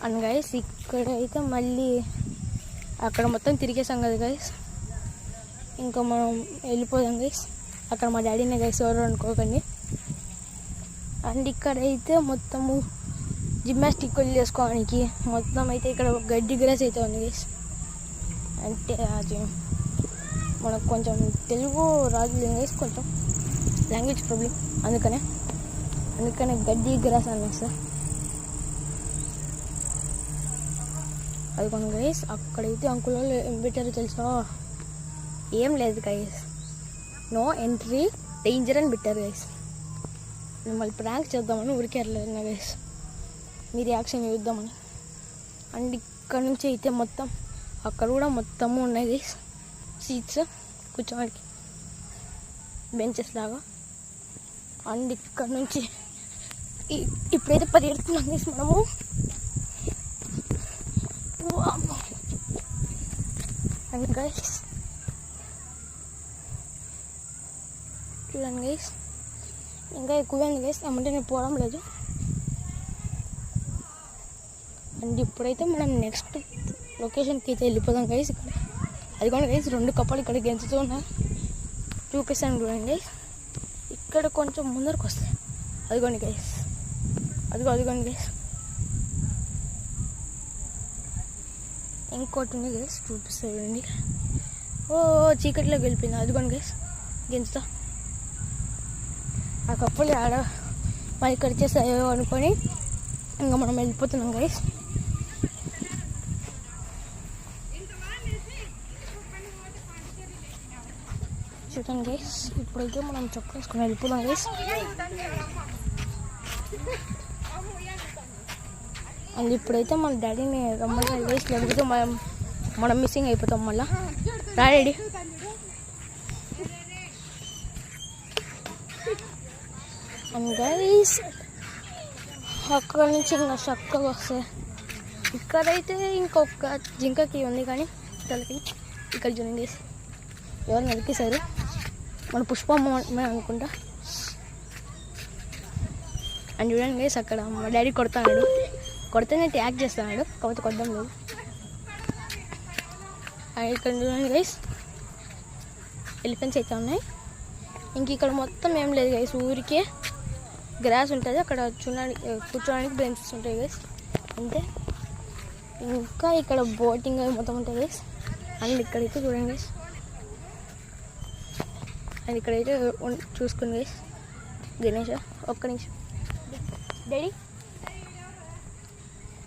And guys ఇక్కడైతే మళ్ళీ అక్కడ మొత్తం తిరిగేసాం కదా గైస్, ఇంకా మనం వెళ్ళిపోదాం గైస్. అక్కడ మా డాడీనే గైస్, ఎవరు అనుకోకండి. అండ్ ఇక్కడైతే మొత్తము జిమ్నాస్టిక్ చేసుకోవడానికి మొత్తం అయితే ఇక్కడ గడ్డి గ్రాస్ అయితే ఉంది గైస్. అంటే అది మనకు కొంచెం తెలుగు రాదు గైస్, కొంచెం లాంగ్వేజ్ ప్రాబ్లం, అందుకనే గడ్డి గ్రాస్ అన్నా సార్. అది కొన్ని గైస్ అక్కడైతే అంకుల్ వాళ్ళు ఏం పెట్టారో తెలుసా, ఏం లేదు గైస్, నో ఎంట్రీ డేంజర్ అని పెట్టారు గైస్. మిమ్మల్ని ప్రాంక్ చేద్దామని ఊరికే వెళ్ళలేదు గైస్, మీ రియాక్షన్ చూద్దామని. అండ్ ఇక్కడ నుంచి అయితే మొత్తం అక్కడ కూడా మొత్తము ఉన్నాయి గైస్ సీట్స్ కూర్చోడానికి, బెంచెస్ లాగా. అండ్ ఇక్కడ నుంచి ఇప్పుడైతే పరిగెడుతున్నాం గైస్ మనము. అండ్ గైస్ చూడండి గైస్, ఇంకా ఎక్కువైంది గైస్, అమ్మంటే నేను పోవడం లేదు. అండ్ ఇప్పుడైతే మనం నెక్స్ట్ లొకేషన్కి అయితే వెళ్ళిపోదాం గైస్. ఇక్కడ అది కూడా గైస్ 2 కప్పలు ఇక్కడ గెంతుతూ ఉన్నాయి, చూపిస్తాను చూడండి గైస్. ఇక్కడ కొంచెం ముందరకు వస్తాయి, అదిగోండి గైస్, అదిగోండి గైస్. ఇంకోటి ఉంది గైస్, చూపిస్తాను చూడండి. ఓ చీకటిలోకి వెళ్ళిపోయింది, అదిగోండి గైస్ గెంతుతా. ఆ కప్పులు ఆడ మరి ఇక్కడ చేస్తాయో అనుకొని ఇంకా మనం వెళ్ళిపోతున్నాం గైస్. చూడండి గైస్, ఇప్పుడైతే మనం చొక్కా వేసుకొని వెళ్ళిపోదాం గైస్. అండ్ ఇప్పుడైతే మన డాడీని రమ్మని గైస్, లేకపోతే మనం మిస్సింగ్ అయిపోతాం మళ్ళా. డాడీ అండ్ గైస్ అక్కడ నుంచి ఇంకా చక్కగా వస్తాయి. ఇక్కడైతే ఇంకొక జింకకి ఉంది కానీ తలకి ఇక్కడ చూడండి గైస్, ఎవరు నరికేశారు, మన పుష్పమ్మ అనుకుంటా. అండ్ చూడండి గైస్ అక్కడ మా డాడీ కొడితేనే ట్యాగ్ చేస్తున్నాడు, కాకపోతే కొట్టడం లేదు. అండ్ ఇక్కడ చూడండి గైస్ ఎలిఫెంట్స్ అయితే ఉన్నాయి. ఇంక ఇక్కడ మొత్తం ఏం లేదు గైస్, ఊరికే గ్రాస్ ఉంటుంది, అక్కడ కూర్చోడానికి బెంచెస్ ఉంటాయి గైస్ అంతే. ఇంకా ఇక్కడ బోటింగ్ మొత్తం ఉంటాయి గైస్. అండ్ ఇక్కడైతే చూడండి గైస్, అండ్ ఇక్కడైతే చూసుకోండి గైస్. గణేష్ ఒక్క నిమిషం డాడీ.